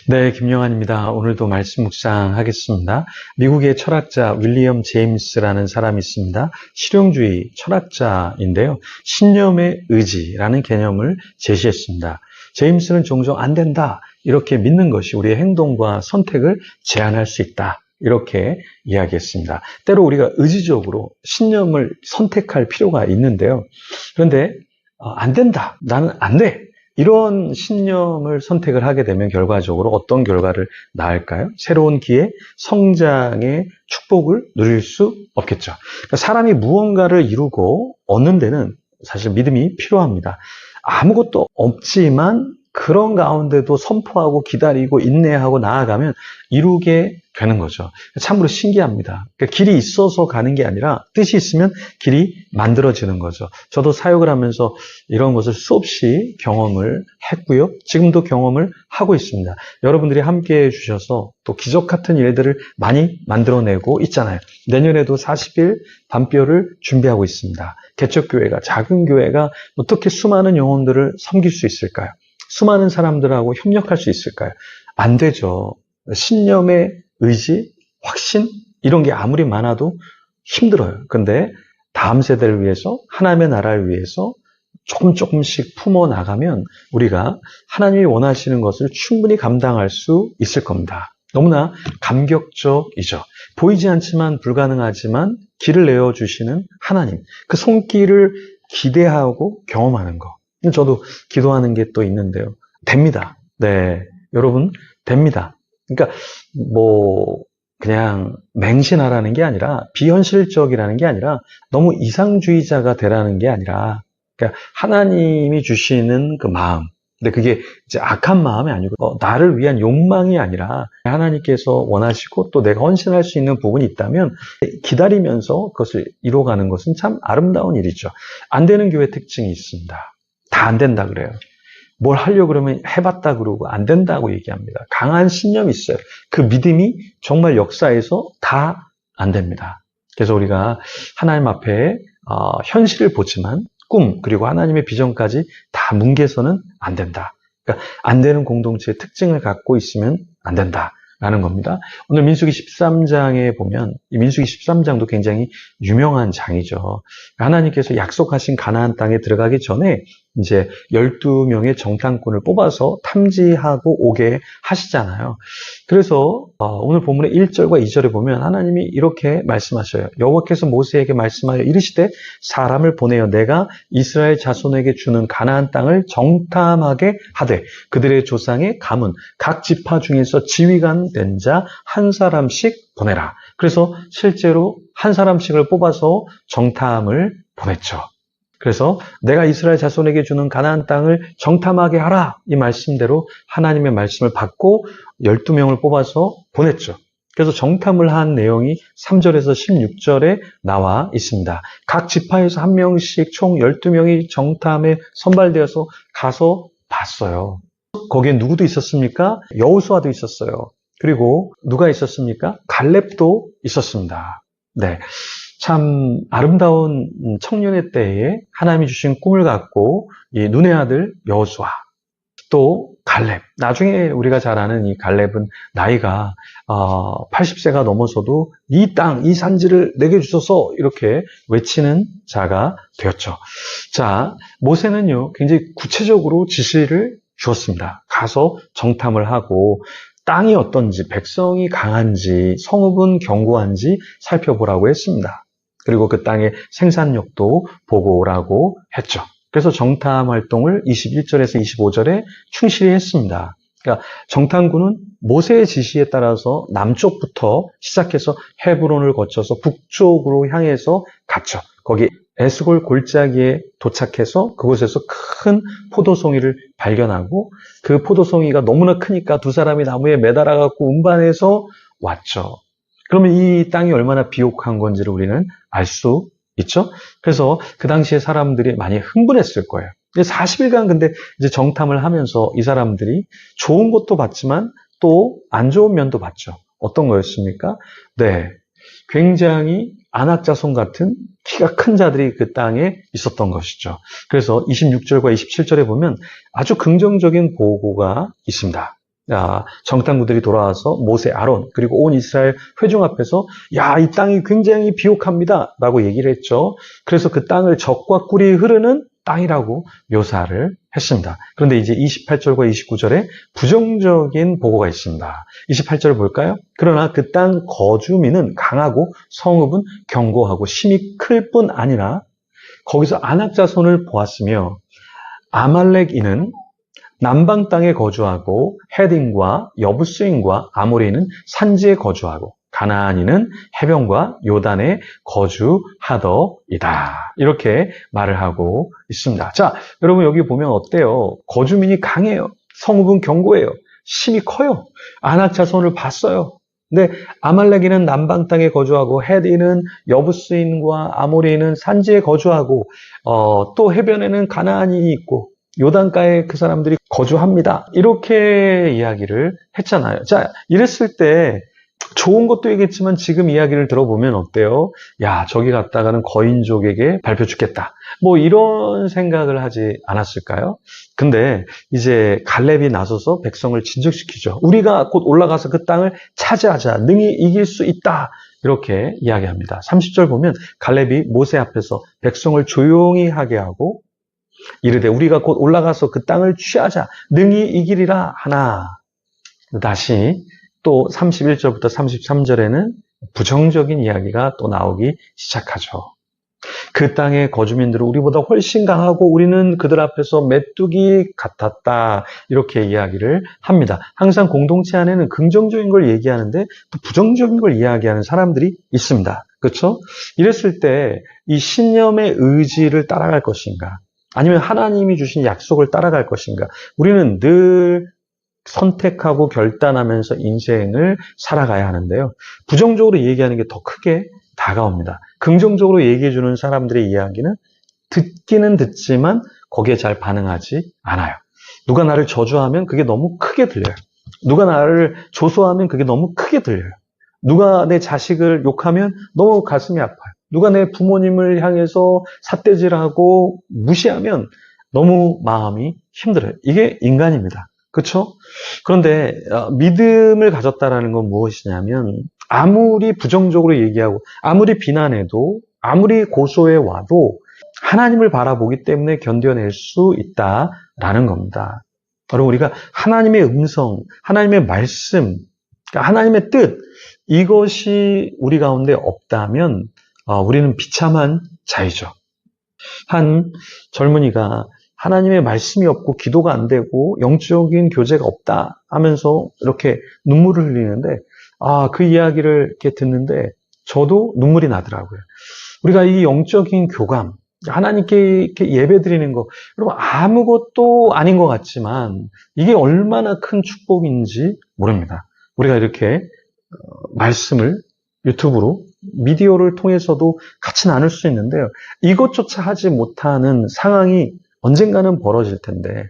네, 김영환입니다. 오늘도 말씀 묵상하겠습니다. 미국의 철학자 윌리엄 제임스라는 사람이 있습니다. 실용주의 철학자인데요. 신념의 의지라는 개념을 제시했습니다. 제임스는 종종 안 된다, 이렇게 믿는 것이 우리의 행동과 선택을 제한할 수 있다, 이렇게 이야기했습니다. 때로 우리가 의지적으로 신념을 선택할 필요가 있는데요. 그런데 안 된다, 나는 안 돼, 이런 신념을 선택을 하게 되면 결과적으로 어떤 결과를 낳을까요? 새로운 기회, 성장의 축복을 누릴 수 없겠죠. 그러니까 사람이 무언가를 이루고 얻는 데는 사실 믿음이 필요합니다. 아무것도 없지만 그런 가운데도 선포하고 기다리고 인내하고 나아가면 이루게 되는 거죠. 참으로 신기합니다. 그러니까 길이 있어서 가는 게 아니라 뜻이 있으면 길이 만들어지는 거죠. 저도 사역을 하면서 이런 것을 수없이 경험을 했고요. 지금도 경험을 하고 있습니다. 여러분들이 함께해 주셔서 또 기적 같은 일들을 많이 만들어내고 있잖아요. 내년에도 40일 밤별을 준비하고 있습니다. 개척교회가, 작은 교회가 어떻게 수많은 영혼들을 섬길 수 있을까요? 수많은 사람들하고 협력할 수 있을까요? 안 되죠. 신념의 의지, 확신, 이런 게 아무리 많아도 힘들어요. 근데 다음 세대를 위해서, 하나님의 나라를 위해서 조금씩 품어나가면 우리가 하나님이 원하시는 것을 충분히 감당할 수 있을 겁니다. 너무나 감격적이죠. 보이지 않지만 불가능하지만 길을 내어주시는 하나님, 그 손길을 기대하고 경험하는 거. 저도 기도하는 게 또 있는데요. 됩니다. 네, 여러분, 됩니다. 그러니까 그냥 맹신하라는 게 아니라, 비현실적이라는 게 아니라, 너무 이상주의자가 되라는 게 아니라, 그러니까 하나님이 주시는 그 마음, 근데 그게 이제 악한 마음이 아니고 나를 위한 욕망이 아니라 하나님께서 원하시고 또 내가 헌신할 수 있는 부분이 있다면 기다리면서 그것을 이뤄가는 것은 참 아름다운 일이죠. 안 되는 교회 특징이 있습니다. 다 안 된다 그래요. 뭘 하려고 그러면 해봤다 그러고 안 된다고 얘기합니다. 강한 신념이 있어요. 그 믿음이 정말 역사에서 다 안 됩니다. 그래서 우리가 하나님 앞에 현실을 보지만 꿈 그리고 하나님의 비전까지 다 뭉개서는 안 된다. 그러니까 안 되는 공동체의 특징을 갖고 있으면 안 된다라는 겁니다. 오늘 민수기 13장에 보면 이 민수기 13장도 굉장히 유명한 장이죠. 하나님께서 약속하신 가나안 땅에 들어가기 전에 이제 12명의 정탐꾼을 뽑아서 탐지하고 오게 하시잖아요. 그래서 오늘 본문의 1절과 2절에 보면 하나님이 이렇게 말씀하셔요. 여호와께서 모세에게 말씀하여 이르시되 사람을 보내어 내가 이스라엘 자손에게 주는 가나안 땅을 정탐하게 하되 그들의 조상의 가문 각 지파 중에서 지휘관 된 자 한 사람씩 보내라. 그래서 실제로 한 사람씩을 뽑아서 정탐을 보냈죠. 그래서 내가 이스라엘 자손에게 주는 가나안 땅을 정탐하게 하라, 이 말씀대로 하나님의 말씀을 받고 12명을 뽑아서 보냈죠. 그래서 정탐을 한 내용이 3절에서 16절에 나와 있습니다. 각 지파에서 한 명씩 총 12명이 정탐에 선발되어서 가서 봤어요. 거기에 누구도 있었습니까? 여호수아도 있었어요. 그리고 누가 있었습니까? 갈렙도 있었습니다. 네. 참 아름다운 청년의 때에 하나님이 주신 꿈을 갖고 이 눈의 아들 여호수아, 또 갈렙, 나중에 우리가 잘 아는 이 갈렙은 나이가 80세가 넘어서도 이 땅, 이 산지를 내게 주소서 이렇게 외치는 자가 되었죠. 자, 모세는요 굉장히 구체적으로 지시를 주었습니다. 가서 정탐을 하고 땅이 어떤지, 백성이 강한지, 성읍은 견고한지 살펴보라고 했습니다. 그리고 그 땅의 생산력도 보고 오라고 했죠. 그래서 정탐 활동을 21절에서 25절에 충실히 했습니다. 그러니까 정탐군은 모세의 지시에 따라서 남쪽부터 시작해서 헤브론을 거쳐서 북쪽으로 향해서 갔죠. 거기 에스골 골짜기에 도착해서 그곳에서 큰 포도송이를 발견하고 그 포도송이가 너무나 크니까 두 사람이 나무에 매달아 갖고 운반해서 왔죠. 그러면 이 땅이 얼마나 비옥한 건지를 우리는 알 수 있죠. 그래서 그 당시에 사람들이 많이 흥분했을 거예요. 40일간 근데 이제 정탐을 하면서 이 사람들이 좋은 것도 봤지만 또 안 좋은 면도 봤죠. 어떤 거였습니까? 네, 굉장히 안악자손 같은 키가 큰 자들이 그 땅에 있었던 것이죠. 그래서 26절과 27절에 보면 아주 긍정적인 보고가 있습니다. 정탐구들이 돌아와서 모세, 아론 그리고 온 이스라엘 회중 앞에서 야, 이 땅이 굉장히 비옥합니다 라고 얘기를 했죠. 그래서 그 땅을 젖과 꿀이 흐르는 땅이라고 묘사를 했습니다. 그런데 이제 28절과 29절에 부정적인 보고가 있습니다. 28절을 볼까요? 그러나 그 땅 거주민은 강하고 성읍은 견고하고 심이 클 뿐 아니라 거기서 아낙 자손을 보았으며 아말렉인은 남방 땅에 거주하고 헤딘과 여부스인과 아모리는 산지에 거주하고 가나안인은 해변과 요단에 거주하더이다. 이렇게 말을 하고 있습니다. 자, 여러분 여기 보면 어때요? 거주민이 강해요. 성읍은 견고해요. 심이 커요. 아낙 자손을 봤어요. 근데 아말렉인은 남방 땅에 거주하고 헤디는 여부스인과 아모리는 산지에 거주하고 또 해변에는 가나안인이 있고 요단가에 그 사람들이 거주합니다. 이렇게 이야기를 했잖아요. 자, 이랬을 때 좋은 것도 얘기했지만 지금 이야기를 들어보면 어때요? 야, 저기 갔다가는 거인족에게 밟혀 죽겠다. 뭐 이런 생각을 하지 않았을까요? 근데 이제 갈렙이 나서서 백성을 진정시키죠. 우리가 곧 올라가서 그 땅을 차지하자. 능히 이길 수 있다. 이렇게 이야기합니다. 30절 보면 갈렙이 모세 앞에서 백성을 조용히 하게 하고 이르되 우리가 곧 올라가서 그 땅을 취하자. 능히 이기리라 하나. 다시 또 31절부터 33절에는 부정적인 이야기가 또 나오기 시작하죠. 그 땅의 거주민들은 우리보다 훨씬 강하고 우리는 그들 앞에서 메뚜기 같았다. 이렇게 이야기를 합니다. 항상 공동체 안에는 긍정적인 걸 얘기하는데 또 부정적인 걸 이야기하는 사람들이 있습니다. 그렇죠? 이랬을 때 이 신념의 의지를 따라갈 것인가? 아니면 하나님이 주신 약속을 따라갈 것인가? 우리는 늘 선택하고 결단하면서 인생을 살아가야 하는데요. 부정적으로 얘기하는 게 더 크게 다가옵니다. 긍정적으로 얘기해주는 사람들의 이야기는 듣기는 듣지만 거기에 잘 반응하지 않아요. 누가 나를 저주하면 그게 너무 크게 들려요. 누가 나를 조소하면 그게 너무 크게 들려요. 누가 내 자식을 욕하면 너무 가슴이 아파요. 누가 내 부모님을 향해서 삿대질하고 무시하면 너무 마음이 힘들어요. 이게 인간입니다. 그렇죠? 그런데 믿음을 가졌다라는 건 무엇이냐면 아무리 부정적으로 얘기하고 아무리 비난해도 아무리 고소해 와도 하나님을 바라보기 때문에 견뎌낼 수 있다라는 겁니다. 여러분 우리가 하나님의 음성, 하나님의 말씀, 그러니까 하나님의 뜻 이것이 우리 가운데 없다면 우리는 비참한 자이죠. 한 젊은이가 하나님의 말씀이 없고 기도가 안 되고 영적인 교제가 없다 하면서 이렇게 눈물을 흘리는데 그 이야기를 이렇게 듣는데 저도 눈물이 나더라고요. 우리가 이 영적인 교감, 하나님께 이렇게 예배 드리는 거, 여러분 아무것도 아닌 것 같지만 이게 얼마나 큰 축복인지 모릅니다. 우리가 이렇게 말씀을 유튜브로 미디어를 통해서도 같이 나눌 수 있는데요. 이것조차 하지 못하는 상황이 언젠가는 벌어질 텐데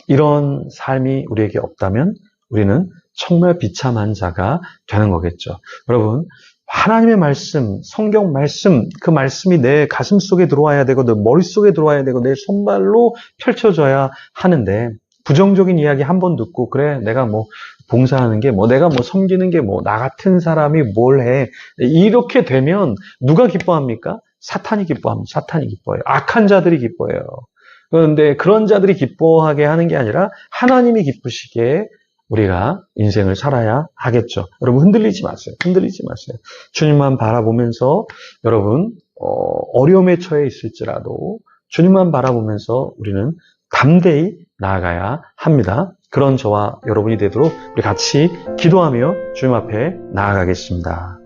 이런 삶이 우리에게 없다면 우리는 정말 비참한 자가 되는 거겠죠. 여러분 하나님의 말씀, 성경 말씀, 그 말씀이 내 가슴 속에 들어와야 되고 내 머릿속에 들어와야 되고 내 손발로 펼쳐져야 하는데 부정적인 이야기 한 번 듣고 그래 내가 뭐 봉사하는 게 뭐 내가 뭐 섬기는 게 뭐 나 같은 사람이 뭘 해 이렇게 되면 누가 기뻐합니까? 사탄이 기뻐합니다. 사탄이 기뻐해요. 악한 자들이 기뻐해요. 그런데 그런 자들이 기뻐하게 하는 게 아니라 하나님이 기쁘시게 우리가 인생을 살아야 하겠죠. 여러분 흔들리지 마세요. 흔들리지 마세요. 주님만 바라보면서 여러분 어려움에 처해 있을지라도 주님만 바라보면서 우리는 담대히 나아가야 합니다. 그런 저와 여러분이 되도록 우리 같이 기도하며 주님 앞에 나아가겠습니다.